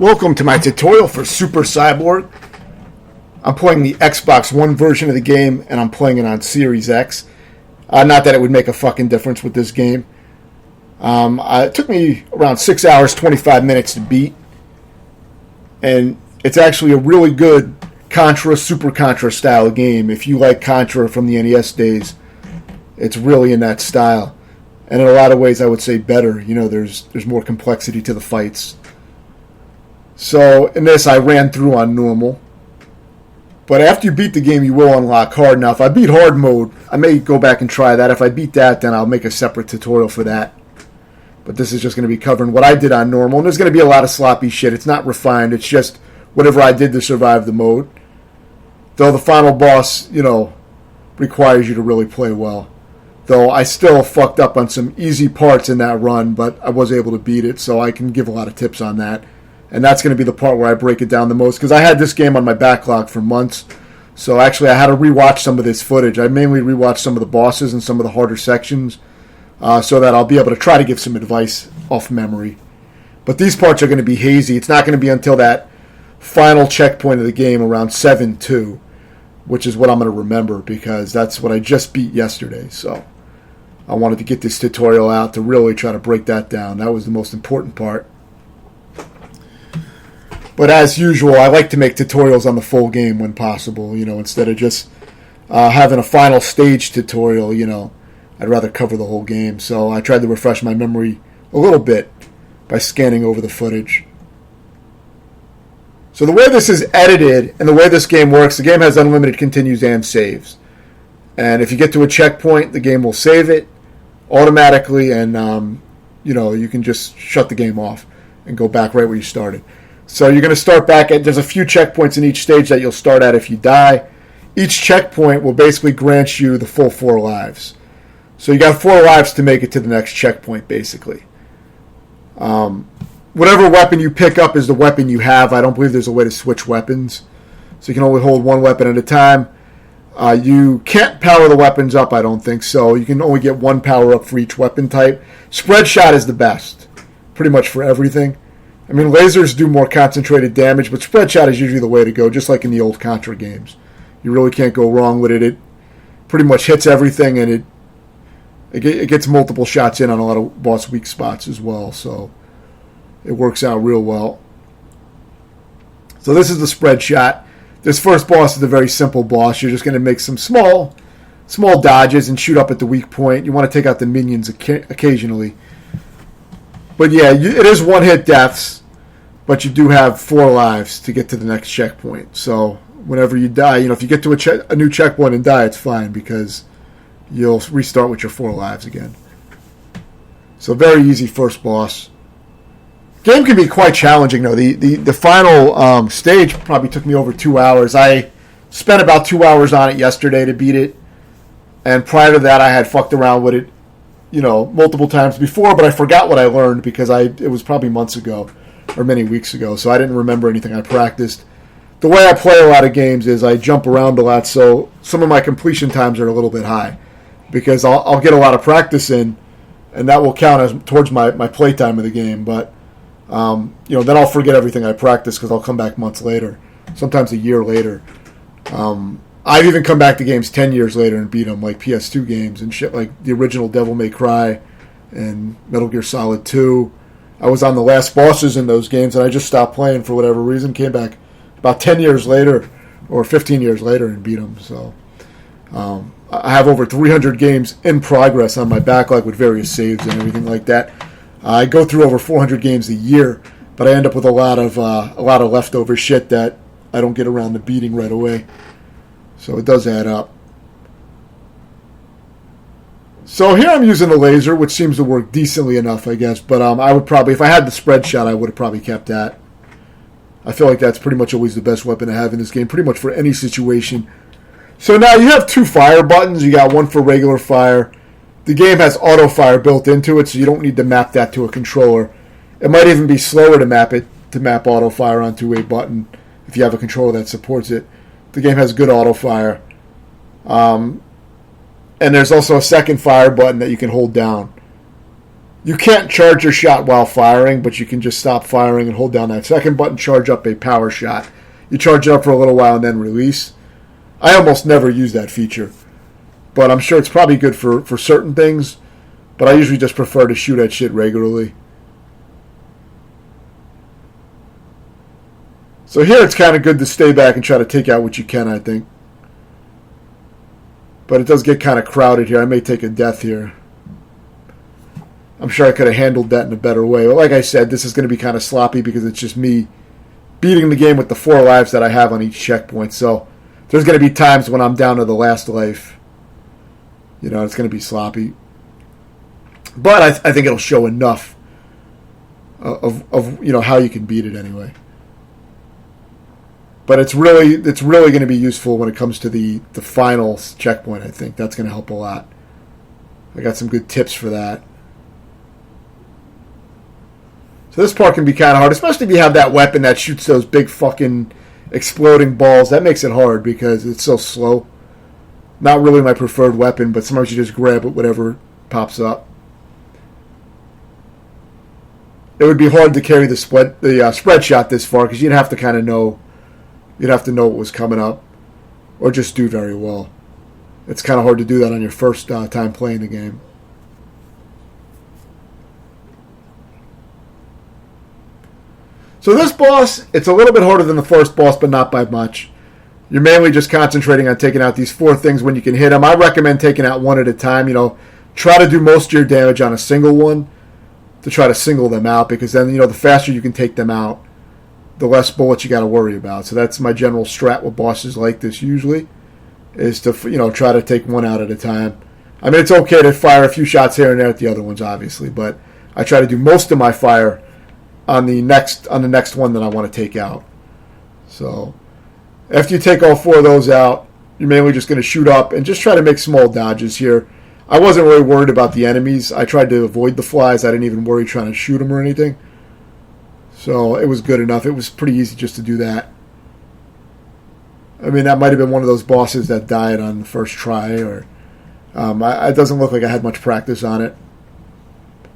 Welcome to my tutorial for Super Cyborg. I'm playing the Xbox One version of the game, and I'm playing it on Series X. Not that it would make a fucking difference with this game. It took me around 6 hours, 25 minutes to beat. And it's actually a really good Contra, Super Contra style game. If you like Contra from the NES days, it's really in that style. And in a lot of ways, I would say better. You know, there's more complexity to the fights. So in this, I ran through on normal. But after you beat the game, you will unlock hard. Now, if I beat hard mode, I may go back and try that. If I beat that, then I'll make a separate tutorial for that. But this is just going to be covering what I did on normal. And there's going to be a lot of sloppy shit. It's not refined. It's just whatever I did to survive the mode. Though the final boss, requires you to really play well. Though I still fucked up on some easy parts in that run, but I was able to beat it, so I can give a lot of tips on that. And that's going to be the part where I break it down the most, because I had this game on my backlog for months. So actually I had to rewatch some of this footage. I mainly rewatched some of the bosses and some of the harder sections, so that I'll be able to try to give some advice off memory. But these parts are going to be hazy. It's not going to be until that final checkpoint of the game around 7-2, which is what I'm going to remember, because that's what I just beat yesterday. So I wanted to get this tutorial out to really try to break that down. That was the most important part. But as usual, I like to make tutorials on the full game when possible, instead of just having a final stage tutorial, I'd rather cover the whole game. So I tried to refresh my memory a little bit by scanning over the footage. So the way this is edited and the way this game works, the game has unlimited continues and saves. And if you get to a checkpoint, the game will save it automatically, and you can just shut the game off and go back right where you started. So you're going to start back at, there's a few checkpoints in each stage that you'll start at if you die. Each checkpoint will basically grant you the full 4 lives. So you got 4 lives to make it to the next checkpoint, basically. Whatever weapon you pick up is the weapon you have. I don't believe there's a way to switch weapons. So you can only hold one weapon at a time. You can't power the weapons up, I don't think so. You can only get 1 power up for each weapon type. Spread shot is the best, pretty much for everything. I mean, lasers do more concentrated damage, but spread shot is usually the way to go, just like in the old Contra games. You really can't go wrong with it. It pretty much hits everything, and it gets multiple shots in on a lot of boss weak spots as well, so it works out real well. So this is the spread shot. This first boss is a very simple boss. You're just going to make some small dodges and shoot up at the weak point. You want to take out the minions occasionally. But yeah, it is one-hit deaths, but you do have 4 lives to get to the next checkpoint. So whenever you die, if you get to a new checkpoint and die, it's fine, because you'll restart with your 4 lives again. So very easy first boss. Game can be quite challenging, though. The final stage probably took me over 2 hours. I spent about 2 hours on it yesterday to beat it, and prior to that I had fucked around with it multiple times before, but I forgot what I learned because it was probably months ago or many weeks ago, so I didn't remember anything I practiced. The way I play a lot of games is I jump around a lot, so some of my completion times are a little bit high because I'll get a lot of practice in, and that will count as towards my play time of the game. But then I'll forget everything I practiced because I'll come back months later, sometimes a year later. I've even come back to games 10 years later and beat them, like PS2 games and shit, like the original Devil May Cry and Metal Gear Solid 2. I was on the last bosses in those games, and I just stopped playing for whatever reason, came back about 10 years later or 15 years later and beat them. So I have over 300 games in progress on my backlog with various saves and everything like that. I go through over 400 games a year, but I end up with a lot of leftover shit that I don't get around to beating right away. So it does add up. So here I'm using a laser, which seems to work decently enough, I guess. But I would probably, if I had the spread shot, I would have probably kept that. I feel like that's pretty much always the best weapon to have in this game, pretty much for any situation. So now you have 2 fire buttons. You got one for regular fire. The game has auto fire built into it, so you don't need to map that to a controller. It might even be slower to map auto fire onto a button if you have a controller that supports it. The game has good auto fire. And there's also a second fire button that you can hold down. You can't charge your shot while firing, but you can just stop firing and hold down that second button, charge up a power shot. You charge it up for a little while and then release. I almost never use that feature, but I'm sure it's probably good for certain things, but I usually just prefer to shoot at shit regularly. So here it's kind of good to stay back and try to take out what you can, I think. But it does get kind of crowded here. I may take a death here. I'm sure I could have handled that in a better way. But like I said, this is going to be kind of sloppy because it's just me beating the game with the 4 lives that I have on each checkpoint. So there's going to be times when I'm down to the last life. You know, it's going to be sloppy. But I think it'll show enough of you know how you can beat it anyway. But it's really going to be useful when it comes to the final checkpoint, I think. That's going to help a lot. I got some good tips for that. So this part can be kind of hard, especially if you have that weapon that shoots those big fucking exploding balls. That makes it hard because it's so slow. Not really my preferred weapon, but sometimes you just grab it, whatever pops up. It would be hard to carry the spread shot this far because you'd have to kind of know. You'd have to know what was coming up, or just do very well. It's kind of hard to do that on your first time playing the game. So this boss, it's a little bit harder than the first boss, but not by much. You're mainly just concentrating on taking out these 4 things when you can hit them. I recommend taking out one at a time. You know, try to do most of your damage on a single one to try to single them out, because then, you know, the faster you can take them out, the less bullets you got to worry about. So that's my general strat with bosses like this usually, is to, you know, try to take one out at a time. I mean, it's okay to fire a few shots here and there at the other ones, obviously, but I try to do most of my fire on the next one that I want to take out. So after you take all 4 of those out, you're mainly just going to shoot up and just try to make small dodges here. I wasn't really worried about the enemies. I tried to avoid the flies. I didn't even worry trying to shoot them or anything. So it was good enough. It was pretty easy just to do that. I mean, that might have been one of those bosses that died on the first try, or it doesn't look like I had much practice on it.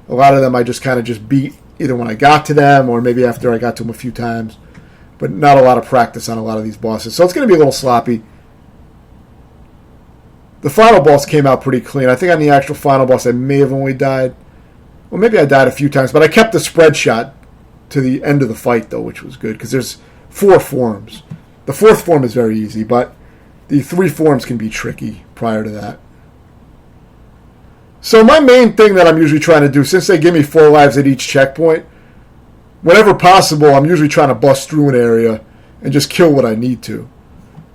A lot of them I just kind of just beat either when I got to them or maybe after I got to them a few times. But not a lot of practice on a lot of these bosses. So it's going to be a little sloppy. The final boss came out pretty clean. I think on the actual final boss I may have only died. Well, maybe I died a few times, but I kept the spread shot to the end of the fight, though, which was good, because there's 4 forms. The 4th form is very easy, but the 3 forms can be tricky prior to that. So my main thing that I'm usually trying to do, since they give me 4 lives at each checkpoint, whenever possible, I'm usually trying to bust through an area and just kill what I need to.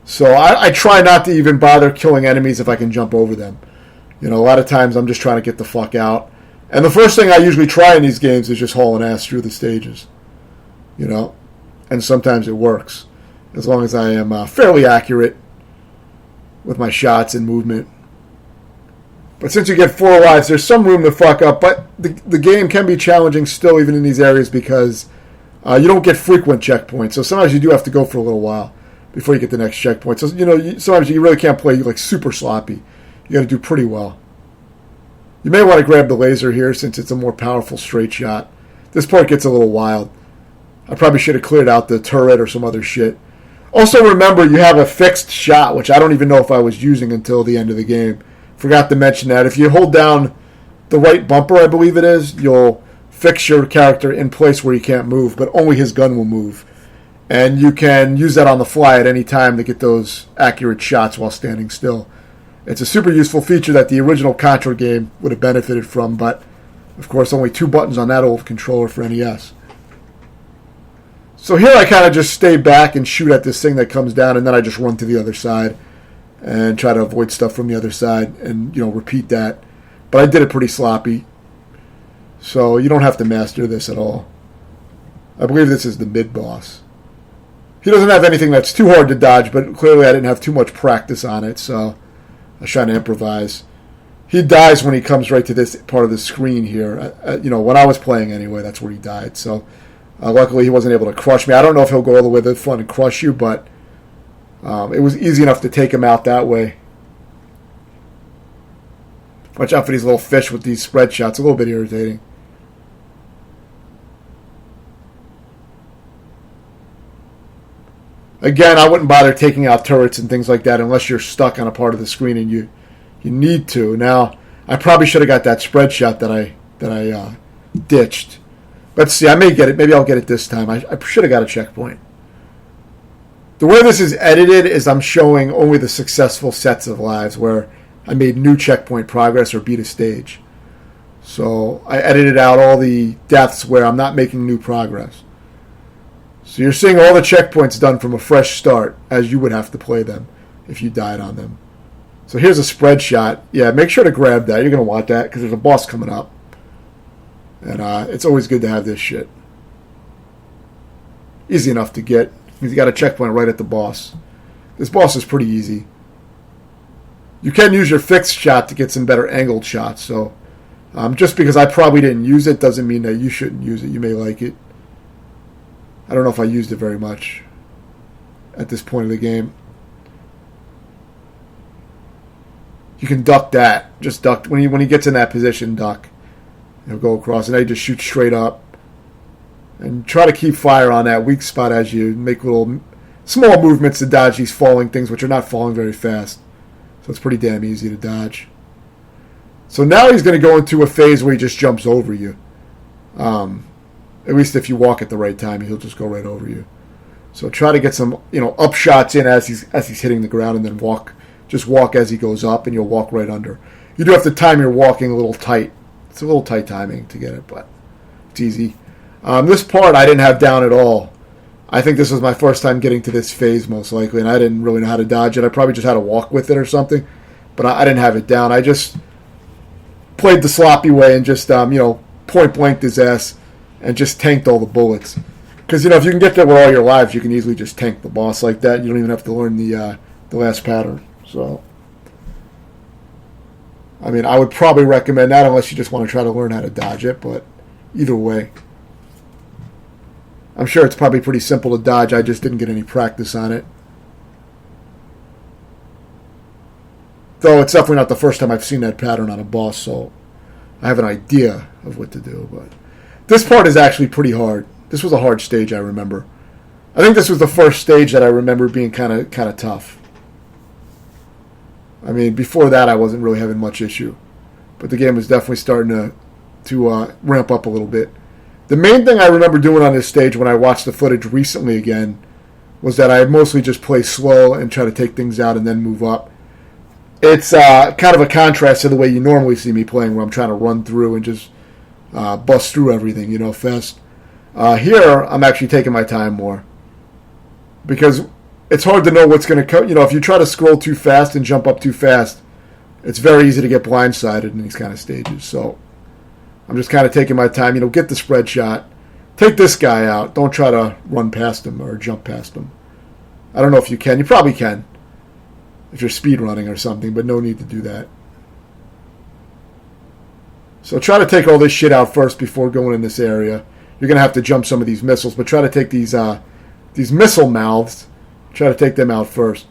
So I try not to even bother killing enemies if I can jump over them. You know, a lot of times I'm just trying to get the fuck out. And the first thing I usually try in these games is just hauling ass through the stages. You know? And sometimes it works. As long as I am fairly accurate with my shots and movement. But since you get 4 lives, there's some room to fuck up. But the game can be challenging still, even in these areas, because you don't get frequent checkpoints. So sometimes you do have to go for a little while before you get the next checkpoint. So, you know, sometimes you really can't play like super sloppy. You got to do pretty well. You may want to grab the laser here since it's a more powerful straight shot. This part gets a little wild. I probably should have cleared out the turret or some other shit. Also remember, you have a fixed shot, which I don't even know if I was using until the end of the game. Forgot to mention that. If you hold down the right bumper, I believe it is, you'll fix your character in place where he can't move, but only his gun will move. And you can use that on the fly at any time to get those accurate shots while standing still. It's a super useful feature that the original Contra game would have benefited from, but of course only 2 buttons on that old controller for NES. So here I kind of just stay back and shoot at this thing that comes down, and then I just run to the other side and try to avoid stuff from the other side and, you know, repeat that. But I did it pretty sloppy, so you don't have to master this at all. I believe this is the mid-boss. He doesn't have anything that's too hard to dodge, but clearly I didn't have too much practice on it, so I was trying to improvise. He dies when he comes right to this part of the screen here. You know, when I was playing anyway, that's where he died. So luckily he wasn't able to crush me. I don't know if he'll go all the way to the front and crush you, but it was easy enough to take him out that way. Watch out for these little fish with these spread shots. A little bit irritating. Again, I wouldn't bother taking out turrets and things like that unless you're stuck on a part of the screen and you need to. Now, I probably should have got that spread shot that I ditched. Let's see, I may get it. Maybe I'll get it this time. I should have got a checkpoint. The way this is edited is I'm showing only the successful sets of lives where I made new checkpoint progress or beat a stage. So I edited out all the deaths where I'm not making new progress. So you're seeing all the checkpoints done from a fresh start as you would have to play them if you died on them. So here's a spread shot. Yeah, make sure to grab that. You're going to want that because there's a boss coming up. And it's always good to have this shit. Easy enough to get. You got a checkpoint right at the boss. This boss is pretty easy. You can use your fixed shot to get some better angled shots. So just because I probably didn't use it doesn't mean that you shouldn't use it. You may like it. I don't know if I used it very much at this point of the game. You can duck that. Just duck. When he gets in that position, duck. He'll go across, and now you just shoot straight up. And try to keep fire on that weak spot as you make little small movements to dodge these falling things, which are not falling very fast. So it's pretty damn easy to dodge. So now he's going to go into a phase where he just jumps over you. At least if you walk at the right time, he'll just go right over you. So try to get some, up shots in as he's hitting the ground, and then walk as he goes up, and you'll walk right under. You do have to time your walking a little tight. It's a little tight timing to get it, but it's easy. This part I didn't have down at all. I think this was my first time getting to this phase, most likely, and I didn't really know how to dodge it. I probably just had to walk with it or something, but I didn't have it down. I just played the sloppy way and just, point blanked his ass and just tanked all the bullets. Because, if you can get there with all your lives, you can easily just tank the boss like that. You don't even have to learn the last pattern. So, I would probably recommend that unless you just want to try to learn how to dodge it, but either way. I'm sure it's probably pretty simple to dodge. I just didn't get any practice on it. Though it's definitely not the first time I've seen that pattern on a boss, so I have an idea of what to do. But this part is actually pretty hard. This was a hard stage, I remember. I think this was the first stage that I remember being kind of tough. Before that I wasn't really having much issue. But the game was definitely starting to ramp up a little bit. The main thing I remember doing on this stage when I watched the footage recently again was that I mostly just play slow and try to take things out and then move up. It's kind of a contrast to the way you normally see me playing, where I'm trying to run through and just bust through everything, fast. Here, I'm actually taking my time more. Because it's hard to know what's going to come. If you try to scroll too fast and jump up too fast, it's very easy to get blindsided in these kind of stages. So I'm just kind of taking my time. Get the spread shot. Take this guy out. Don't try to run past him or jump past him. I don't know if you can. You probably can if you're speed running or something, but no need to do that. So try to take all this shit out first before going in this area. You're going to have to jump some of these missiles, but try to take these missile mouths. Try to take them out first.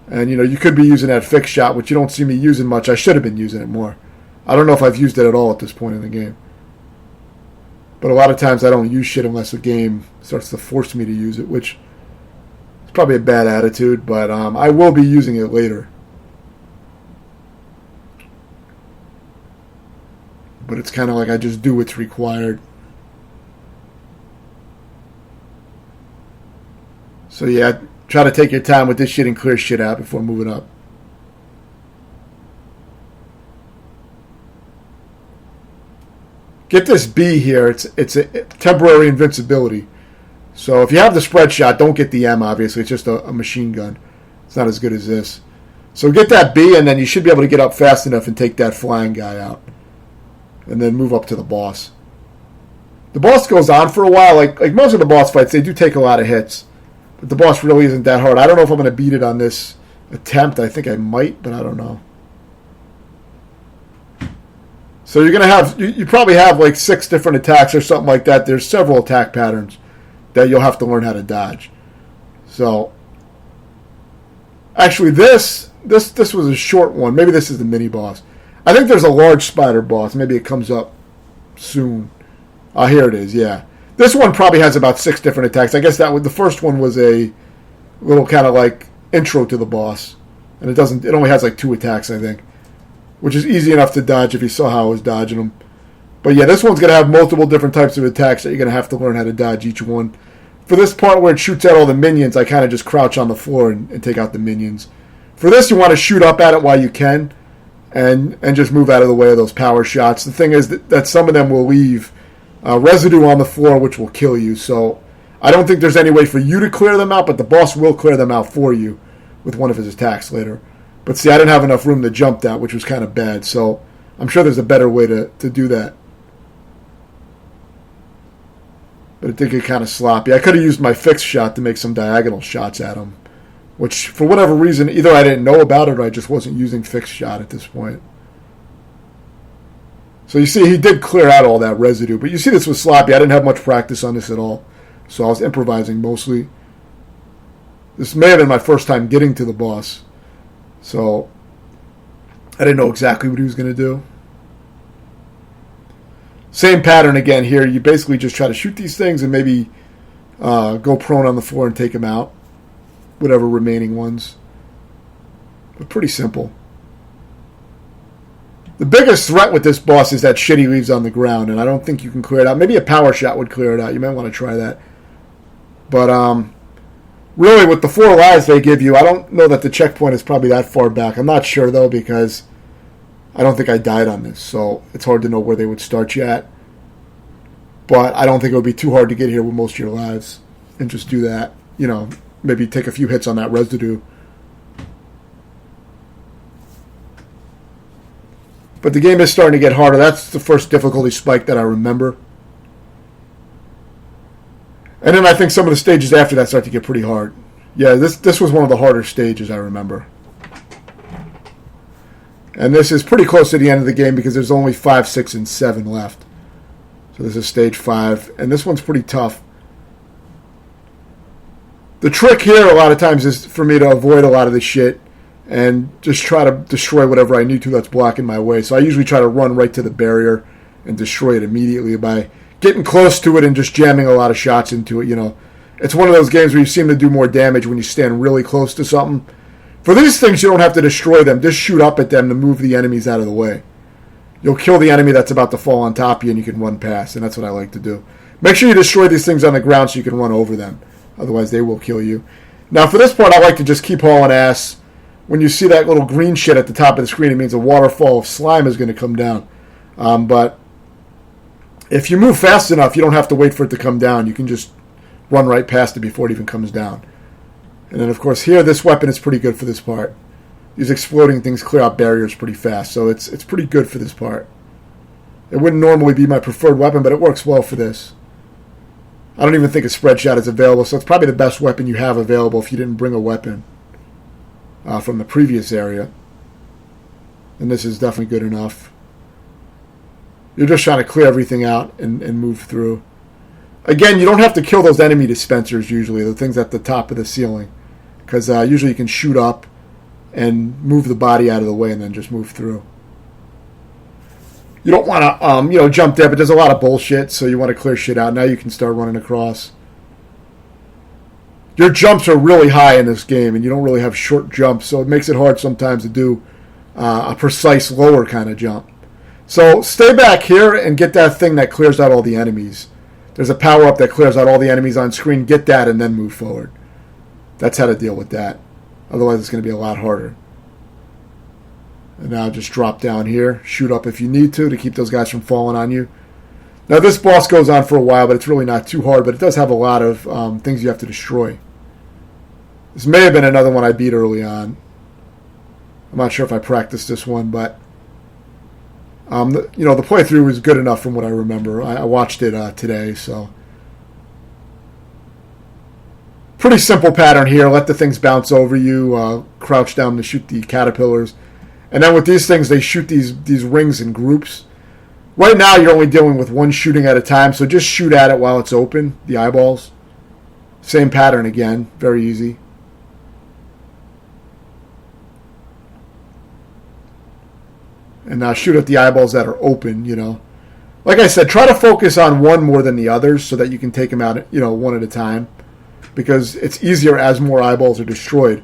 And, you could be using that fixed shot, which you don't see me using much. I should have been using it more. I don't know if I've used it at all at this point in the game. But a lot of times I don't use shit unless the game starts to force me to use it, which is probably a bad attitude, but I will be using it later. But it's kind of like I just do what's required. So yeah, try to take your time with this shit and clear shit out before moving up. Get this B here. It's a temporary invincibility. So if you have the spread shot, don't get the M, obviously. It's just a machine gun. It's not as good as this. So get that B, and then you should be able to get up fast enough and take that flying guy out. And then move up to the boss. The boss goes on for a while. Like most of the boss fights, they do take a lot of hits. But the boss really isn't that hard. I don't know if I'm going to beat it on this attempt. I think I might, but I don't know. So you're going to have, you probably have like 6 different attacks or something like that. There's several attack patterns that you'll have to learn how to dodge. So, actually this was a short one. Maybe this is the mini boss. I think there's a large spider boss. Maybe it comes up soon. Here it is, yeah. This one probably has about 6 different attacks. I guess the first one was a little kind of like intro to the boss. And it only has like 2 attacks, I think, which is easy enough to dodge if you saw how I was dodging them. But yeah, this one's going to have multiple different types of attacks that you're going to have to learn how to dodge each one. For this part where it shoots at all the minions, I kind of just crouch on the floor and take out the minions. For this, you want to shoot up at it while you can and just move out of the way of those power shots. The thing is that some of them will leave residue on the floor, which will kill you. So I don't think there's any way for you to clear them out, but the boss will clear them out for you with one of his attacks later. But see, I didn't have enough room to jump that, which was kind of bad. So I'm sure there's a better way to do that. But it did get kind of sloppy. I could have used my fixed shot to make some diagonal shots at him, which for whatever reason, either I didn't know about it or I just wasn't using fixed shot at this point. So you see, he did clear out all that residue. But you see, this was sloppy. I didn't have much practice on this at all. So I was improvising mostly. This may have been my first time getting to the boss. So I didn't know exactly what he was going to do. Same pattern again here. You basically just try to shoot these things and maybe go prone on the floor and take them out. Whatever remaining ones. But pretty simple. The biggest threat with this boss is that shit he leaves on the ground, and I don't think you can clear it out. Maybe a power shot would clear it out. You might want to try that. But really, with the 4 lives they give you, I don't know that the checkpoint is probably that far back. I'm not sure, though, because I don't think I died on this, so it's hard to know where they would start you at. But I don't think it would be too hard to get here with most of your lives and just do that. You know, maybe take a few hits on that residue. But the game is starting to get harder. That's the first difficulty spike that I remember. And then I think some of the stages after that start to get pretty hard. Yeah, this was one of the harder stages, I remember. And this is pretty close to the end of the game because there's only 5, 6, and 7 left. So this is stage 5. And this one's pretty tough. The trick here a lot of times is for me to avoid a lot of this shit and just try to destroy whatever I need to that's blocking my way. So I usually try to run right to the barrier and destroy it immediately by getting close to it and just jamming a lot of shots into it. You know, it's one of those games where you seem to do more damage when you stand really close to something. For these things, you don't have to destroy them. Just shoot up at them to move the enemies out of the way. You'll kill the enemy that's about to fall on top of you and you can run past, and that's what I like to do. Make sure you destroy these things on the ground so you can run over them. Otherwise, they will kill you. Now, for this part, I like to just keep hauling ass. When you see that little green shit at the top of the screen, it means a waterfall of slime is going to come down. But if you move fast enough, you don't have to wait for it to come down. You can just run right past it before it even comes down. And then, of course, here, this weapon is pretty good for this part. These exploding things clear out barriers pretty fast, so it's pretty good for this part. It wouldn't normally be my preferred weapon, but it works well for this. I don't even think a spread shot is available, so it's probably the best weapon you have available if you didn't bring a weapon from the previous area. And this is definitely good enough. You're just trying to clear everything out and move through. Again, you don't have to kill those enemy dispensers usually, the things at the top of the ceiling. Because usually you can shoot up and move the body out of the way and then just move through. You don't want to, jump there, but there's a lot of bullshit, so you want to clear shit out. Now you can start running across. Your jumps are really high in this game, and you don't really have short jumps, so it makes it hard sometimes to do a precise lower kind of jump. So stay back here and get that thing that clears out all the enemies. There's a power-up that clears out all the enemies on screen. Get that and then move forward. That's how to deal with that. Otherwise, it's going to be a lot harder. And now just drop down here. Shoot up if you need to keep those guys from falling on you. Now, this boss goes on for a while, but it's really not too hard. But it does have a lot of things you have to destroy. This may have been another one I beat early on. I'm not sure if I practiced this one, but the playthrough was good enough from what I remember. I watched it today, so pretty simple pattern here. Let the things bounce over you. Crouch down to shoot the caterpillars, and then with these things, they shoot these rings in groups. Right now, you're only dealing with one shooting at a time, so just shoot at it while it's open. The eyeballs. Same pattern again. Very easy. And now shoot at the eyeballs that are open, Like I said, try to focus on one more than the others so that you can take them out, one at a time. because it's easier as more eyeballs are destroyed.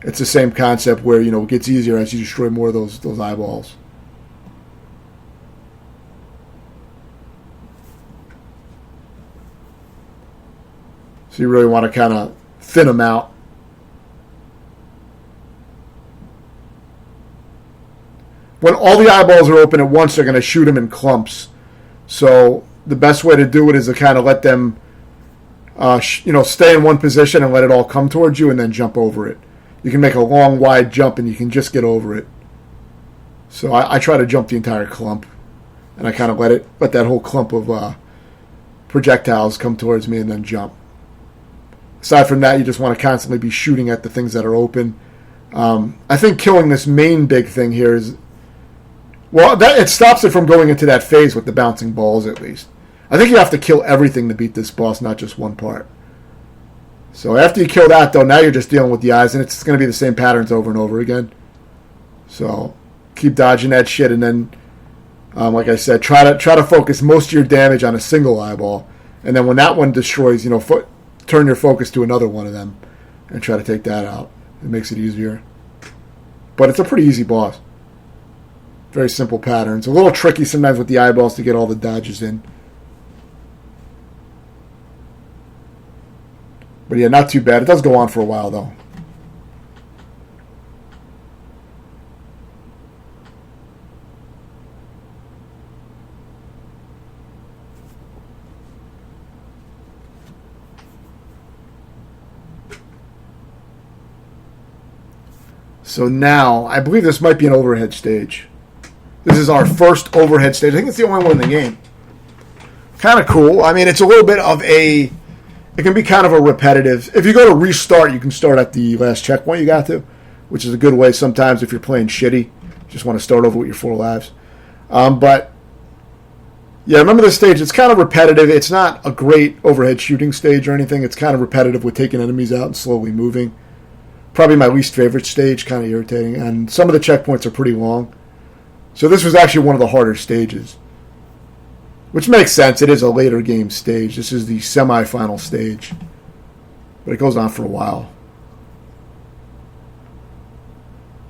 It's the same concept where, it gets easier as you destroy more of those eyeballs. So you really want to kind of thin them out. When all the eyeballs are open at once, they're going to shoot them in clumps. So the best way to do it is to kind of let them, stay in one position and let it all come towards you and then jump over it. You can make a long, wide jump and you can just get over it. So I try to jump the entire clump, and I kind of let that whole clump of projectiles come towards me and then jump. Aside from that, you just want to constantly be shooting at the things that are open. I think killing this main big thing here is, it stops it from going into that phase with the bouncing balls, at least. I think you have to kill everything to beat this boss, not just one part. So after you kill that, though, now you're just dealing with the eyes, and it's going to be the same patterns over and over again. So keep dodging that shit, and then, like I said, try to focus most of your damage on a single eyeball, and then when that one destroys, turn your focus to another one of them, and try to take that out. It makes it easier. But it's a pretty easy boss. Very simple patterns. A little tricky sometimes with the eyeballs to get all the dodges in. But yeah, not too bad. It does go on for a while, though. So now, I believe this might be an overhead stage. This is our first overhead stage. I think it's the only one in the game. Kind of cool. I mean, it's a little bit of it can be kind of a repetitive. If you go to restart, you can start at the last checkpoint you got to, which is a good way sometimes if you're playing shitty. You just want to start over with your 4 lives. But, yeah, remember this stage. It's kind of repetitive. It's not a great overhead shooting stage or anything. It's kind of repetitive with taking enemies out and slowly moving. Probably my least favorite stage, kind of irritating. And some of the checkpoints are pretty long. So this was actually one of the harder stages. Which makes sense. It is a later game stage. This is the semi-final stage. But it goes on for a while.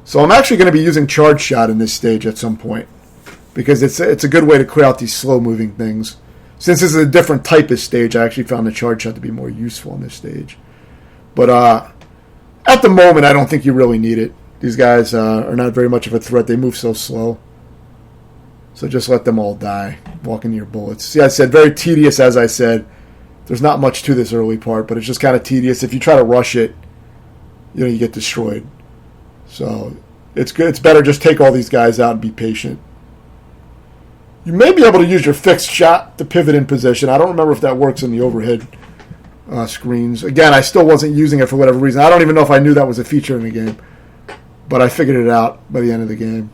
So I'm actually going to be using Charge Shot in this stage at some point. Because it's a good way to clear out these slow-moving things. Since this is a different type of stage, I actually found the Charge Shot to be more useful in this stage. But at the moment, I don't think you really need it. These guys are not very much of a threat. They move so slow. So just let them all die. Walk into your bullets. See, I said very tedious, as I said. There's not much to this early part, but it's just kind of tedious. If you try to rush it, you get destroyed. So it's good. It's better just take all these guys out and be patient. You may be able to use your fixed shot to pivot in position. I don't remember if that works in the overhead screens. Again, I still wasn't using it for whatever reason. I don't even know if I knew that was a feature in the game. But I figured it out by the end of the game.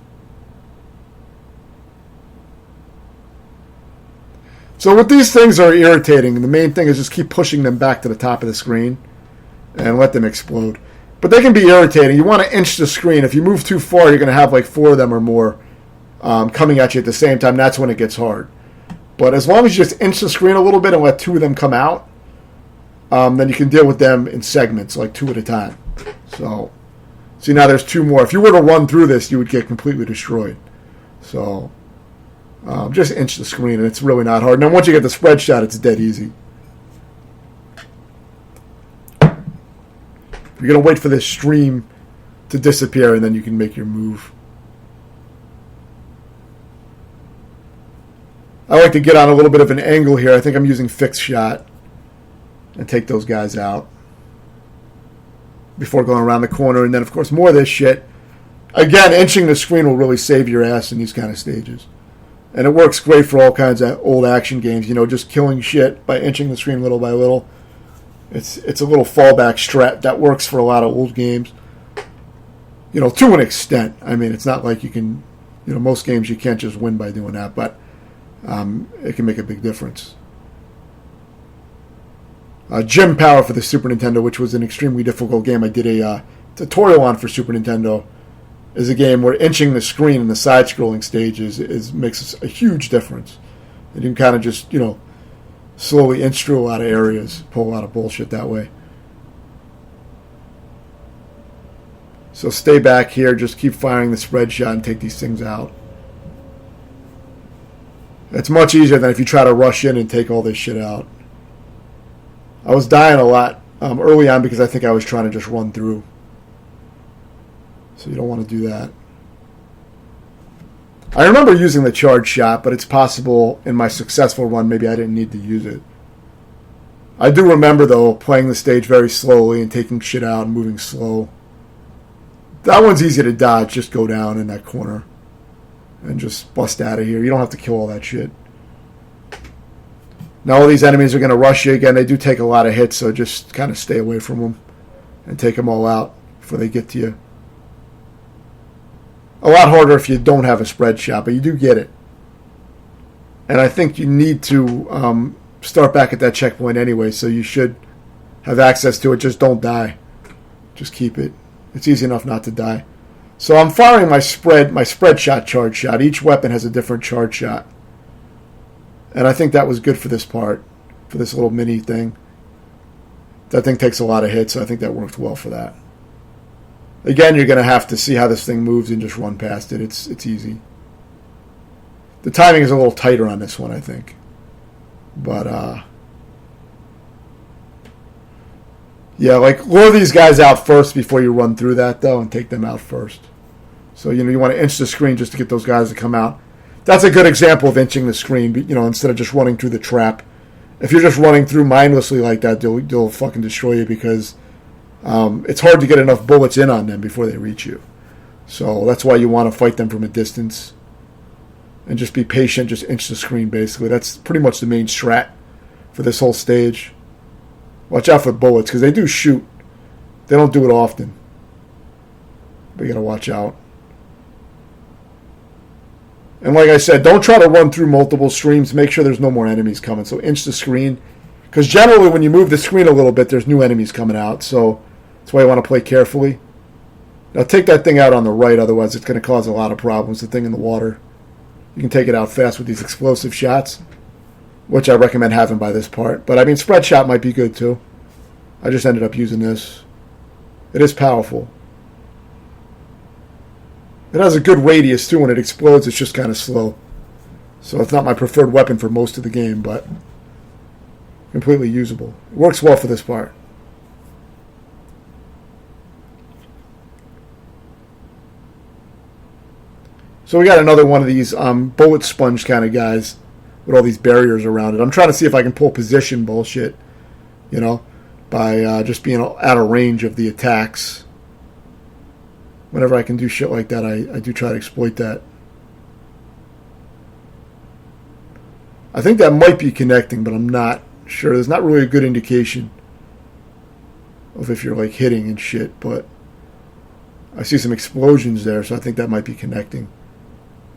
So what these things are irritating, the main thing is just keep pushing them back to the top of the screen and let them explode. But they can be irritating. You want to inch the screen. If you move too far, you're going to have like 4 of them or more coming at you at the same time. That's when it gets hard. But as long as you just inch the screen a little bit and let 2 of them come out, then you can deal with them in segments, like 2 at a time. So, see, now there's 2 more. If you were to run through this, you would get completely destroyed. So, just inch the screen, and it's really not hard. And then once you get the spread shot, it's dead easy. You're going to wait for this stream to disappear, and then you can make your move. I like to get on a little bit of an angle here. I think I'm using fixed shot and take those guys out before going around the corner. And then, of course, more of this shit. Again, inching the screen will really save your ass in these kind of stages. And it works great for all kinds of old action games, just killing shit by inching the screen little by little. It's a little fallback strat that works for a lot of old games. To an extent. I mean, it's not like you can, most games you can't just win by doing that, but it can make a big difference. Gem Power for the Super Nintendo, which was an extremely difficult game I did a tutorial on for Super Nintendo, is a game where inching the screen in the side-scrolling stages makes a huge difference. And you can kind of just, slowly inch through a lot of areas, pull a lot of bullshit that way. So stay back here. Just keep firing the spread shot and take these things out. It's much easier than if you try to rush in and take all this shit out. I was dying a lot early on because I think I was trying to just run through. So you don't want to do that. I remember using the charge shot, but it's possible in my successful run maybe I didn't need to use it. I do remember, though, playing the stage very slowly and taking shit out and moving slow. That one's easy to dodge. Just go down in that corner and just bust out of here. You don't have to kill all that shit. Now all these enemies are going to rush you again. They do take a lot of hits, so just kind of stay away from them and take them all out before they get to you. A lot harder if you don't have a spread shot, but you do get it. And I think you need to start back at that checkpoint anyway, so you should have access to it. Just don't die. Just keep it. It's easy enough not to die. So I'm firing my spread shot, charge shot. Each weapon has a different charge shot. And I think that was good for this part, for this little mini thing. That thing takes a lot of hits, so I think that worked well for that. Again, you're going to have to see how this thing moves and just run past it. It's easy. The timing is a little tighter on this one, I think. But, yeah, like, lure these guys out first before you run through that, though, and take them out first. So, you want to inch the screen just to get those guys to come out. That's a good example of inching the screen, instead of just running through the trap. If you're just running through mindlessly like that, they'll fucking destroy you because it's hard to get enough bullets in on them before they reach you. So that's why you want to fight them from a distance and just be patient, just inch the screen, basically. That's pretty much the main strat for this whole stage. Watch out for bullets, because they do shoot. They don't do it often. But you got to watch out. And like I said, don't try to run through multiple streams. Make sure there's no more enemies coming. So inch the screen. Because generally when you move the screen a little bit, there's new enemies coming out. So that's why you want to play carefully. Now take that thing out on the right, otherwise it's going to cause a lot of problems. The thing in the water. You can take it out fast with these explosive shots, which I recommend having by this part. But I mean, spread shot might be good too. I just ended up using this. It is powerful. It has a good radius too. When it explodes, it's just kind of slow. So it's not my preferred weapon for most of the game, but completely usable. It works well for this part. So we got another one of these bullet sponge kind of guys with all these barriers around it. I'm trying to see if I can pull position bullshit, by just being out of range of the attacks. Whenever I can do shit like that, I do try to exploit that. I think that might be connecting, but I'm not sure. There's not really a good indication of if you're like hitting and shit, but I see some explosions there, so I think that might be connecting.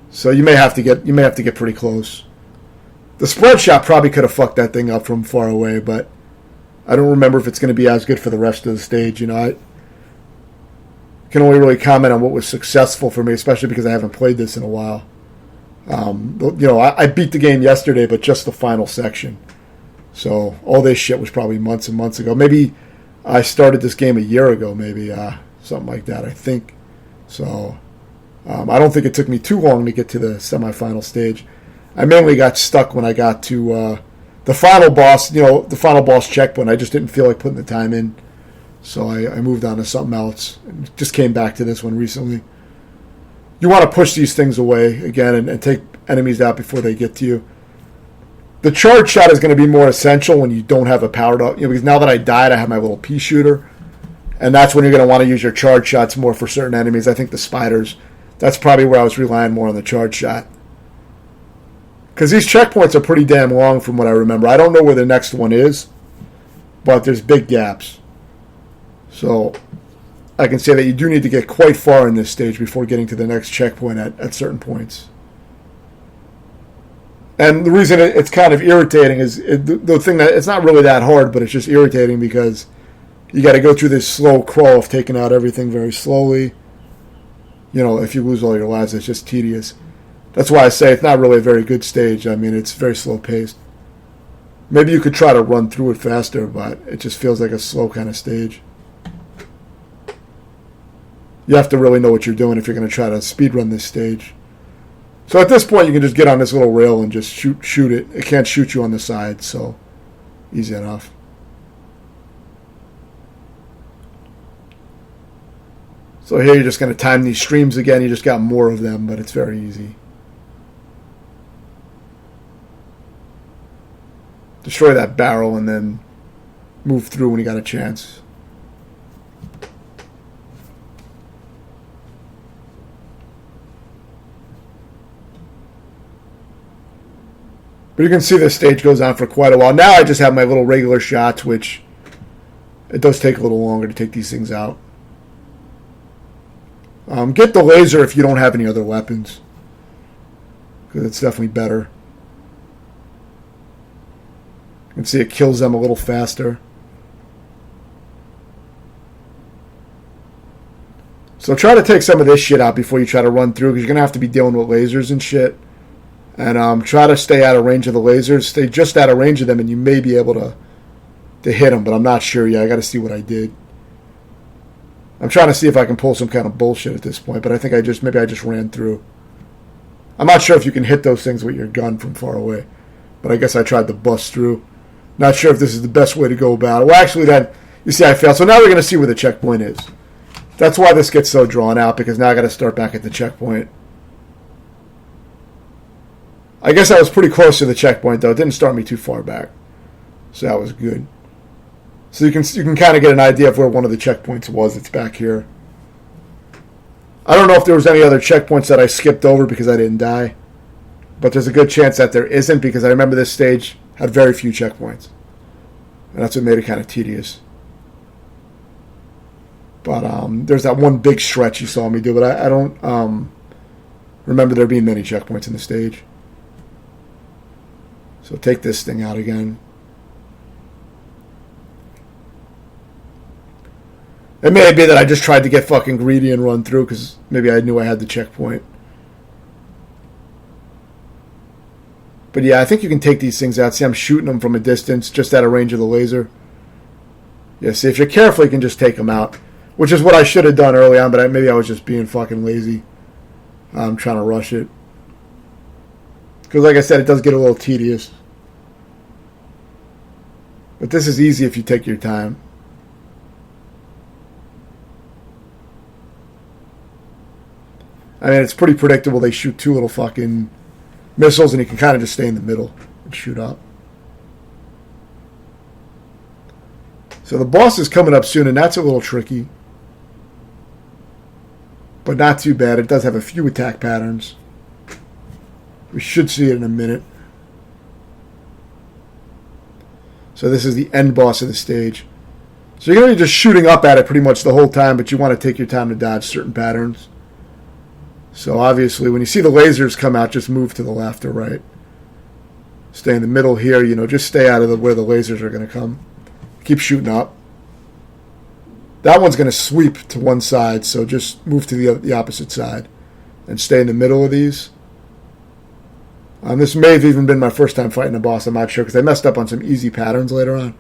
So you may have to get pretty close. The spread shot probably could have fucked that thing up from far away, but I don't remember if it's going to be as good for the rest of the stage. I can only really comment on what was successful for me, especially because I haven't played this in a while. I beat the game yesterday, but just the final section. So all this shit was probably months and months ago. Maybe I started this game a year ago, maybe something like that, I think. So I don't think it took me too long to get to the semifinal stage. I mainly got stuck when I got to the final boss, the final boss checkpoint. I just didn't feel like putting the time in. So I moved on to something else and just came back to this one recently. You want to push these things away again and take enemies out before they get to you. The charge shot is going to be more essential when you don't have a powered up. Because now that I died, I have my little pea shooter. And that's when you're going to want to use your charge shots more for certain enemies. I think the spiders, that's probably where I was relying more on the charge shot. Because these checkpoints are pretty damn long from what I remember. I don't know where the next one is, but there's big gaps. So I can say that you do need to get quite far in this stage before getting to the next checkpoint at certain points. And the reason it's kind of irritating is the thing that it's not really that hard, but it's just irritating because you got to go through this slow crawl of taking out everything very slowly. If you lose all your lives, it's just tedious. That's why I say it's not really a very good stage. I mean, it's very slow paced. Maybe you could try to run through it faster, but it just feels like a slow kind of stage. You have to really know what you're doing if you're going to try to speedrun this stage. So at this point, you can just get on this little rail and just shoot it. It can't shoot you on the side, so easy enough. So here you're just going to time these streams again. You just got more of them, but it's very easy. Destroy that barrel and then move through when you got a chance. But you can see this stage goes on for quite a while. Now I just have my little regular shots, which it does take a little longer to take these things out. Get the laser if you don't have any other weapons, because it's definitely better. You can see it kills them a little faster. So try to take some of this shit out before you try to run through, because you're going to have to be dealing with lasers and shit. And try to stay out of range of the lasers. Stay just out of range of them, and you may be able to hit them, but I'm not sure yet. I got to see what I did. I'm trying to see if I can pull some kind of bullshit at this point, but I think maybe I just ran through. I'm not sure if you can hit those things with your gun from far away, but I guess I tried to bust through. Not sure if this is the best way to go about it. Well, actually, you see I failed. So now we're going to see where the checkpoint is. That's why this gets so drawn out, because now I got to start back at the checkpoint. I guess I was pretty close to the checkpoint, though. It didn't start me too far back, so that was good. So you can kind of get an idea of where one of the checkpoints was. It's back here. I don't know if there was any other checkpoints that I skipped over because I didn't die, but there's a good chance that there isn't, because I remember this stage had very few checkpoints, and that's what made it kind of tedious. But there's that one big stretch you saw me do, but I don't remember there being many checkpoints in the stage. So take this thing out again. It may be that I just tried to get fucking greedy and run through, because maybe I knew I had the checkpoint. But yeah, I think you can take these things out. See, I'm shooting them from a distance, just out of range of the laser. Yeah, see, if you're careful, you can just take them out. Which is what I should have done early on, but maybe I was just being fucking lazy. I'm trying to rush it. Because like I said, it does get a little tedious. But this is easy if you take your time. I mean, it's pretty predictable. They shoot two little fucking missiles, and you can kind of just stay in the middle and shoot up. So the boss is coming up soon, and that's a little tricky. But not too bad. It does have a few attack patterns. We should see it in a minute. So this is the end boss of the stage. So you're going to be just shooting up at it pretty much the whole time, but you want to take your time to dodge certain patterns. So obviously, when you see the lasers come out, just move to the left or right. Stay in the middle here, just stay out of where the lasers are going to come. Keep shooting up. That one's going to sweep to one side, so just move to the opposite side. And stay in the middle of these. This may have even been my first time fighting a boss, I'm not sure, because I messed up on some easy patterns later on.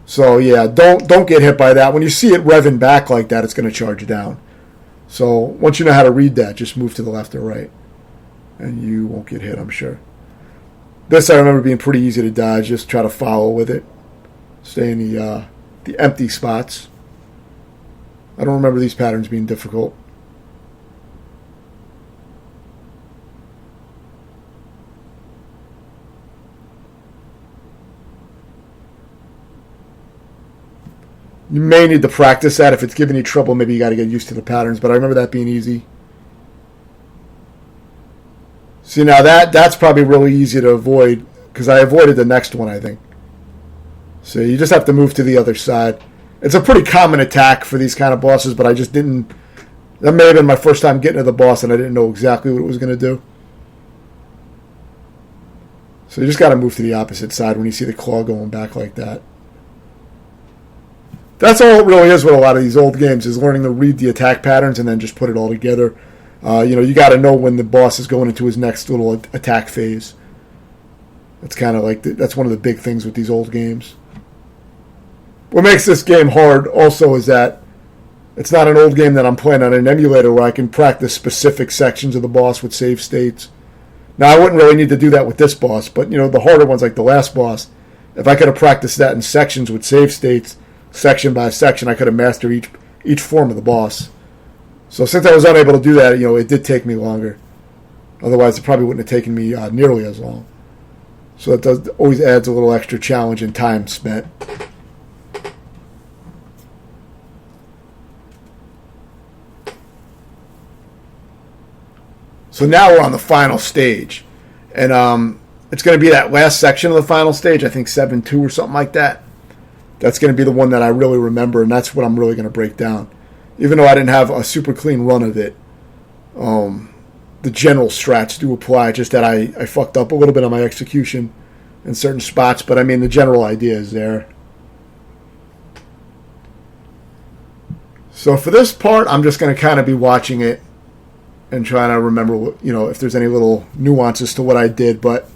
So yeah, don't get hit by that. When you see it revving back like that, it's going to charge down. So once you know how to read that, just move to the left or right. And you won't get hit, I'm sure. This I remember being pretty easy to dodge. Just try to follow with it. Stay in the empty spots. I don't remember these patterns being difficult. You may need to practice that. If it's giving you trouble, maybe you got to get used to the patterns. But I remember that being easy. See, now that's probably really easy to avoid, because I avoided the next one, I think. So you just have to move to the other side. It's a pretty common attack for these kind of bosses, but I just didn't... That may have been my first time getting to the boss, and I didn't know exactly what it was going to do. So you just got to move to the opposite side when you see the claw going back like that. That's all it really is with a lot of these old games, is learning to read the attack patterns and then just put it all together. You got to know when the boss is going into his next little attack phase. That's kind of like that's one of the big things with these old games. What makes this game hard also is that It's not an old game that I'm playing on an emulator where I can practice specific sections of the boss with save states. Now, I wouldn't really need to do that with this boss, but, the harder ones like the last boss, if I could have practiced that in sections with save states, section by section, I could have mastered each form of the boss. So since I was unable to do that, it did take me longer. Otherwise, it probably wouldn't have taken me nearly as long. So it always adds a little extra challenge and time spent. So now we're on the final stage. And it's going to be that last section of the final stage, I think 7-2 or something like that. That's going to be the one that I really remember, and that's what I'm really going to break down. Even though I didn't have a super clean run of it, the general strats do apply, just that I fucked up a little bit on my execution in certain spots, but the general idea is there. So for this part, I'm just going to kind of be watching it and trying to remember, if there's any little nuances to what I did, but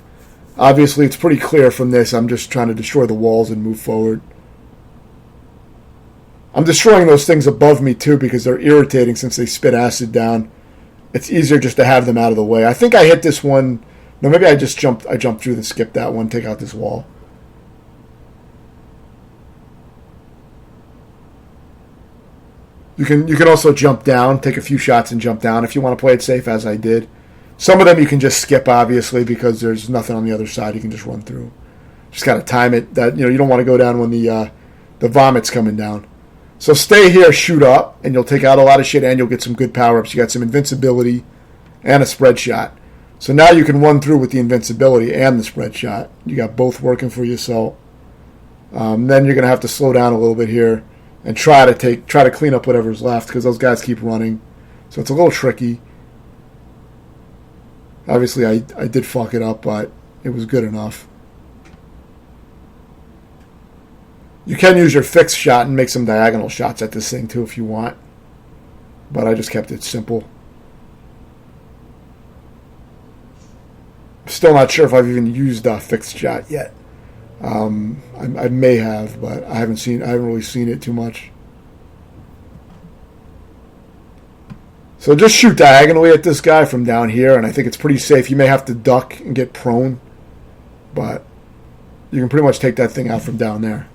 obviously it's pretty clear from this. I'm just trying to destroy the walls and move forward. I'm destroying those things above me too because they're irritating since they spit acid down. It's easier just to have them out of the way. I think I hit this one. No, maybe I jumped through and skipped that one, take out this wall. You can also jump down, take a few shots and jump down if you want to play it safe, as I did. Some of them you can just skip, obviously, because there's nothing on the other side you can just run through. Just got to time it. That you don't want to go down when the vomit's coming down. So stay here, shoot up, and you'll take out a lot of shit, and you'll get some good power-ups. You got some invincibility and a spread shot. So now you can run through with the invincibility and the spread shot. You got both working for you, so then you're going to have to slow down a little bit here and try to clean up whatever's left because those guys keep running. So it's a little tricky. Obviously, I did fuck it up, but it was good enough. You can use your fixed shot and make some diagonal shots at this thing, too, if you want. But I just kept it simple. Still not sure if I've even used a fixed shot yet. I may have, but I haven't really seen it too much. So just shoot diagonally at this guy from down here, and I think it's pretty safe. You may have to duck and get prone, but you can pretty much take that thing out from down there.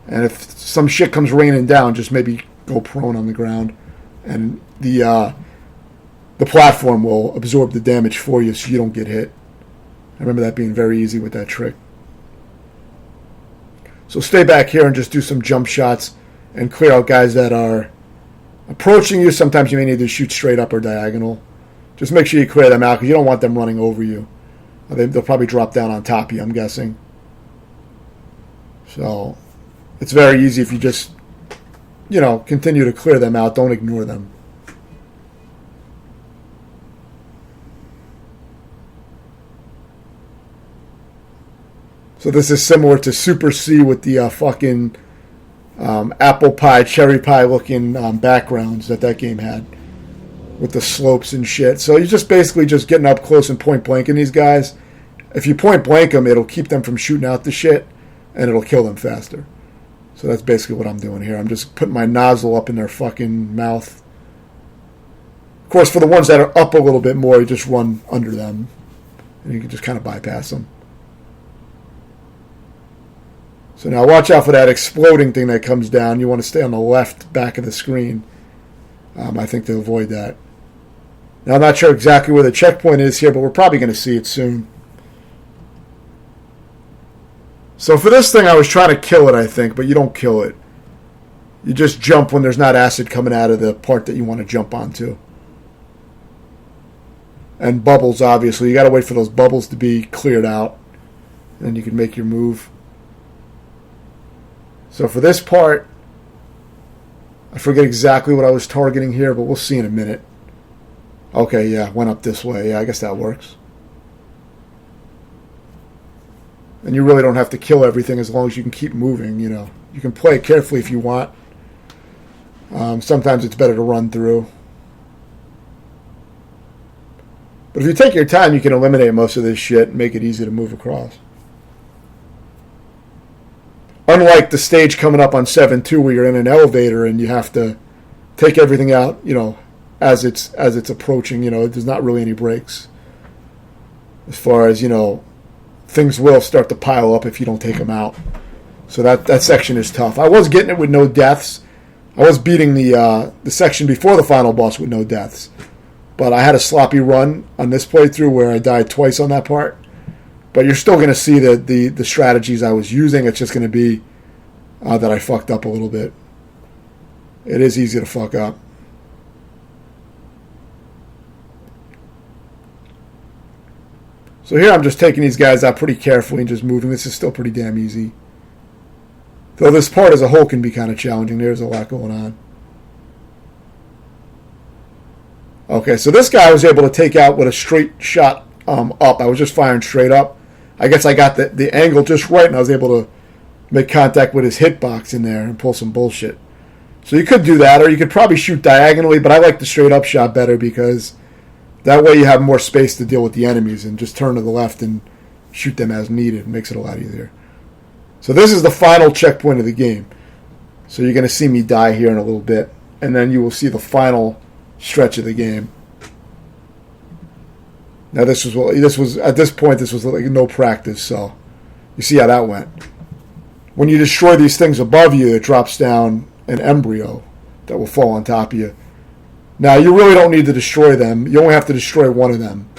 And if some shit comes raining down, just maybe go prone on the ground, and the platform will absorb the damage for you so you don't get hit. I remember that being very easy with that trick. So stay back here and just do some jump shots and clear out guys that are approaching you. Sometimes you may need to shoot straight up or diagonal. Just make sure you clear them out because you don't want them running over you. They'll probably drop down on top of you, I'm guessing. So it's very easy if you just, continue to clear them out. Don't ignore them. So this is similar to Super C with the fucking apple pie, cherry pie looking backgrounds that game had with the slopes and shit. So you're just basically just getting up close and point blanking these guys. If you point blank them, it'll keep them from shooting out the shit and it'll kill them faster. So that's basically what I'm doing here. I'm just putting my nozzle up in their fucking mouth. Of course, for the ones that are up a little bit more, you just run under them and you can just kind of bypass them. So now watch out for that exploding thing that comes down. You want to stay on the left back of the screen, I think, to avoid that. Now I'm not sure exactly where the checkpoint is here, but we're probably going to see it soon. So for this thing, I was trying to kill it, I think, but you don't kill it. You just jump when there's not acid coming out of the part that you want to jump onto. And bubbles, obviously. You got to wait for those bubbles to be cleared out. Then you can make your move. So for this part, I forget exactly what I was targeting here, but we'll see in a minute. Okay, yeah, went up this way. Yeah, I guess that works. And you really don't have to kill everything as long as you can keep moving, You can play it carefully if you want. Sometimes it's better to run through. But if you take your time, you can eliminate most of this shit and make it easy to move across. Unlike the stage coming up on 7-2 where you're in an elevator and you have to take everything out, as it's approaching. There's not really any breaks. As far as, things will start to pile up if you don't take them out. So that section is tough. I was getting it with no deaths. I was beating the section before the final boss with no deaths. But I had a sloppy run on this playthrough where I died twice on that part. But you're still going to see the strategies I was using. It's just going to be that I fucked up a little bit. It is easy to fuck up. So here I'm just taking these guys out pretty carefully and just moving. This is still pretty damn easy. Though this part as a whole can be kind of challenging. There's a lot going on. Okay, so this guy I was able to take out with a straight shot up. I was just firing straight up. I guess I got the angle just right, and I was able to make contact with his hitbox in there and pull some bullshit. So you could do that, or you could probably shoot diagonally, but I like the straight up shot better because that way you have more space to deal with the enemies and just turn to the left and shoot them as needed. It makes it a lot easier. So this is the final checkpoint of the game. So you're going to see me die here in a little bit, and then you will see the final stretch of the game. Now this was at this point this was like no practice, so you see how that went. When you destroy these things above you, it drops down an embryo that will fall on top of you. Now you really don't need to destroy them. You only have to destroy one of them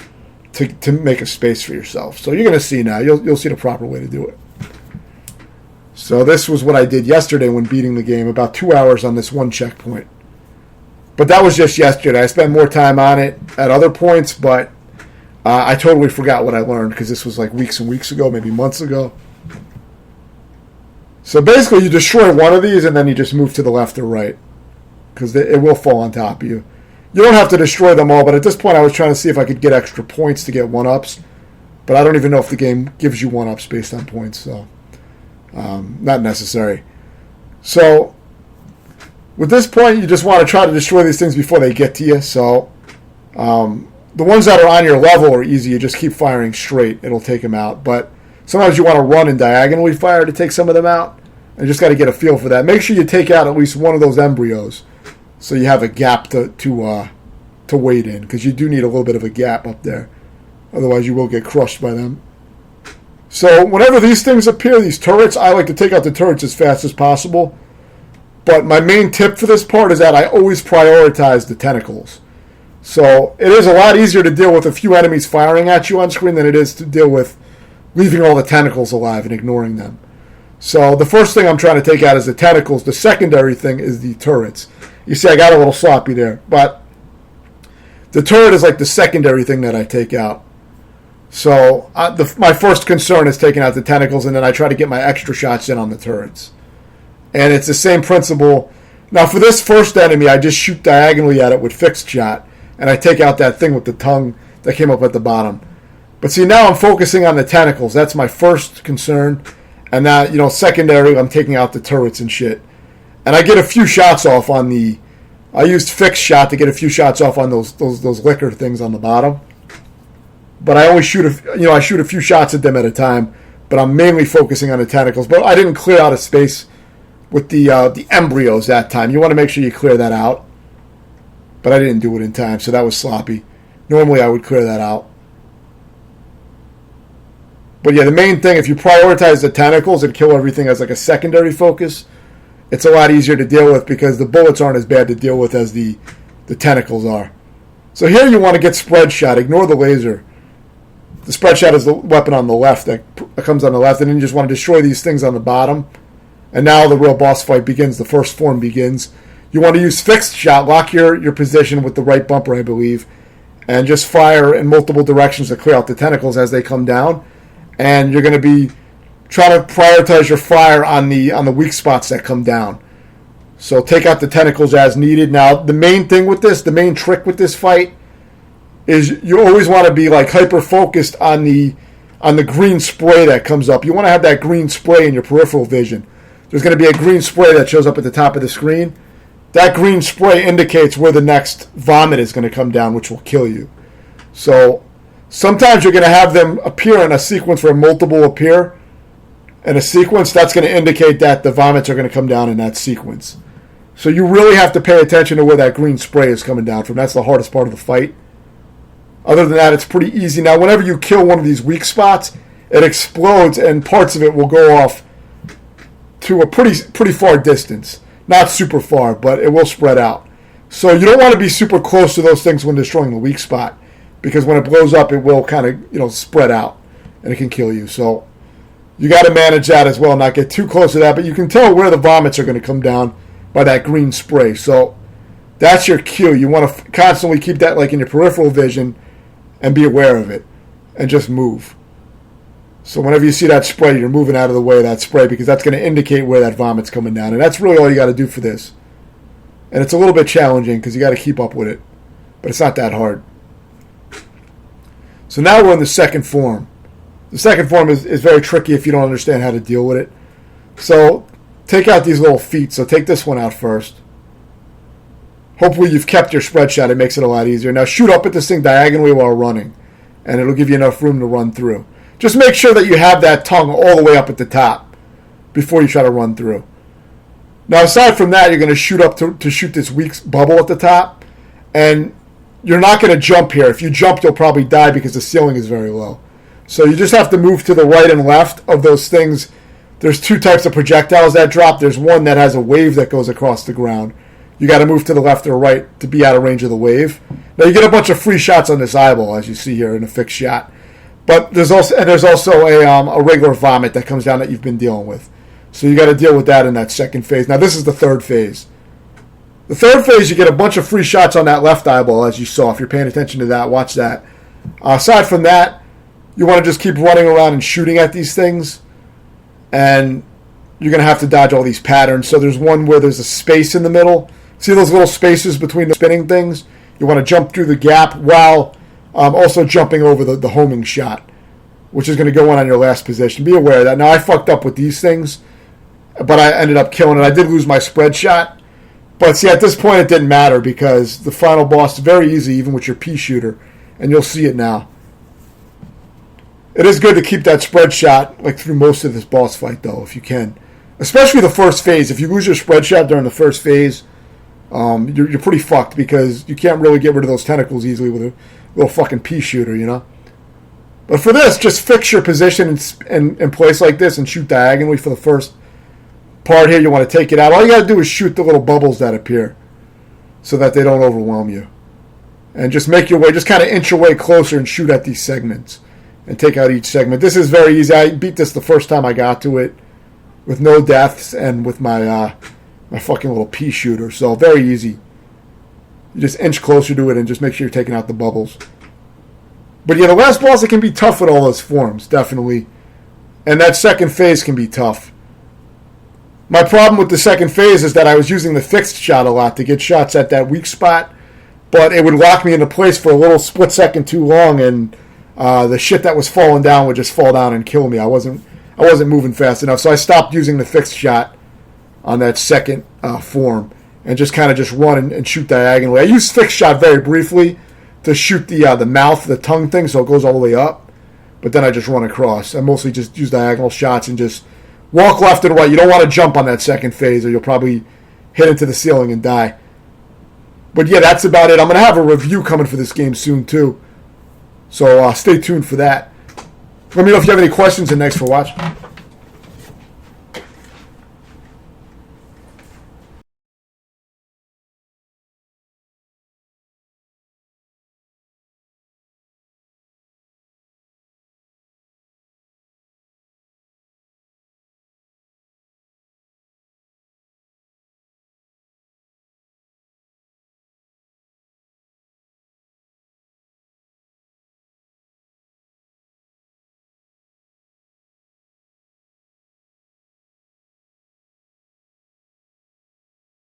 to make a space for yourself. So you're going to see now. You'll see the proper way to do it. So this was what I did yesterday when beating the game. About 2 hours on this one checkpoint. But that was just yesterday. I spent more time on it at other points, but I totally forgot what I learned because this was like weeks and weeks ago, maybe months ago. So basically you destroy one of these and then you just move to the left or right because it will fall on top of you. You don't have to destroy them all, but at this point I was trying to see if I could get extra points to get 1-ups. But I don't even know if the game gives you 1-ups based on points, so not necessary. So with this point, you just want to try to destroy these things before they get to you. So the ones that are on your level are easy. You just keep firing straight. It'll take them out. But sometimes you want to run and diagonally fire to take some of them out. And you just got to get a feel for that. Make sure you take out at least one of those embryos so you have a gap to wait in. Because you do need a little bit of a gap up there. Otherwise, you will get crushed by them. So whenever these things appear, these turrets, I like to take out the turrets as fast as possible. But my main tip for this part is that I always prioritize the tentacles. So it is a lot easier to deal with a few enemies firing at you on screen than it is to deal with leaving all the tentacles alive and ignoring them. So the first thing I'm trying to take out is the tentacles. The secondary thing is the turrets. You see, I got a little sloppy there. But the turret is like the secondary thing that I take out. So my first concern is taking out the tentacles, and then I try to get my extra shots in on the turrets. And it's the same principle. Now, for this first enemy, I just shoot diagonally at it with fixed shot, and I take out that thing with the tongue that came up at the bottom. But see, now I'm focusing on the tentacles. That's my first concern. And that, secondary, I'm taking out the turrets and shit. And I get a few shots off on I used fixed shot to get a few shots off on those liquor things on the bottom. But I only shoot a few shots at them at a time. But I'm mainly focusing on the tentacles. But I didn't clear out a space with the embryos that time. You want to make sure you clear that out. But I didn't do it in time, so that was sloppy. Normally I would clear that out. But yeah, the main thing, if you prioritize the tentacles and kill everything as like a secondary focus, it's a lot easier to deal with because the bullets aren't as bad to deal with as the tentacles are. So here you want to get spread shot. Ignore the laser. The spread shot is the weapon on the left that comes on the left, and then you just want to destroy these things on the bottom. And now the real boss fight begins. The first form begins. You want to use fixed shot. Lock your position with the right bumper, I believe, and just fire in multiple directions to clear out the tentacles as they come down. And you're going to be trying to prioritize your fire on the weak spots that come down. So take out the tentacles as needed. Now, the main thing with this, the main trick with this fight, is you always want to be like hyper focused on the green spray that comes up. You want to have that green spray in your peripheral vision. There's going to be a green spray that shows up at the top of the screen. That green spray indicates where the next vomit is going to come down, which will kill you. So sometimes you're going to have them appear in a sequence where multiple appear in a sequence. That's going to indicate that the vomits are going to come down in that sequence. So you really have to pay attention to where that green spray is coming down from. That's the hardest part of the fight. Other than that, it's pretty easy. Now, whenever you kill one of these weak spots, it explodes and parts of it will go off to a pretty far distance. Not super far, but it will spread out. So you don't want to be super close to those things when destroying the weak spot, because when it blows up, it will kind of spread out and it can kill you. So you got to manage that as well, not get too close to that. But you can tell where the vomits are going to come down by that green spray. So that's your cue. You want to constantly keep that like in your peripheral vision and be aware of it and just move. So whenever you see that spray, you're moving out of the way of that spray, because that's going to indicate where that vomit's coming down. And that's really all you got to do for this. And it's a little bit challenging because you got to keep up with it. But it's not that hard. So now we're in the second form. The second form is very tricky if you don't understand how to deal with it. So take out these little feet. So take this one out first. Hopefully you've kept your spread shot. It makes it a lot easier. Now shoot up at this thing diagonally while running, and it'll give you enough room to run through. Just make sure that you have that tongue all the way up at the top before you try to run through. Now, aside from that, you're going to shoot up to shoot this weak bubble at the top, and you're not going to jump here. If you jump, you'll probably die because the ceiling is very low. So you just have to move to the right and left of those things. There's two types of projectiles that drop. There's one that has a wave that goes across the ground. You got to move to the left or right to be out of range of the wave. Now, you get a bunch of free shots on this eyeball, as you see here in a fixed shot. But there's also a regular vomit that comes down that you've been dealing with. So you got to deal with that in that second phase. Now this is the third phase. The third phase, you get a bunch of free shots on that left eyeball, as you saw. If you're paying attention to that, watch that. Aside from that, you want to just keep running around and shooting at these things. And you're going to have to dodge all these patterns. So there's one where there's a space in the middle. See those little spaces between the spinning things? You want to jump through the gap while also jumping over the homing shot, which is going to go on your last position. Be aware of that. Now, I fucked up with these things, but I ended up killing it. I did lose my spread shot. But see, at this point, it didn't matter because the final boss is very easy, even with your pea shooter, and you'll see it now. It is good to keep that spread shot like through most of this boss fight, though, if you can. Especially the first phase. If you lose your spread shot during the first phase, you're pretty fucked because you can't really get rid of those tentacles easily with a little fucking pea shooter, you know? But for this, just fix your position in place like this and shoot diagonally for the first part here. You want to take it out. All you got to do is shoot the little bubbles that appear so that they don't overwhelm you. And just make your way, just kind of inch your way closer and shoot at these segments and take out each segment. This is very easy. I beat this the first time I got to it with no deaths and with my fucking little pea shooter. So very easy. You just inch closer to it and just make sure you're taking out the bubbles. But yeah, the last boss, it can be tough with all those forms, definitely. And that second phase can be tough. My problem with the second phase is that I was using the fixed shot a lot to get shots at that weak spot, but it would lock me into place for a little split second too long, and the shit that was falling down would just fall down and kill me. I wasn't moving fast enough, so I stopped using the fixed shot on that second form and just kind of just run and shoot diagonally. I used fixed shot very briefly to shoot the mouth, the tongue thing, so it goes all the way up. But then I just run across. I mostly just use diagonal shots and just walk left and right. You don't want to jump on that second phase or you'll probably hit into the ceiling and die. But yeah, that's about it. I'm going to have a review coming for this game soon too. So stay tuned for that. Let me know if you have any questions, and thanks for watching.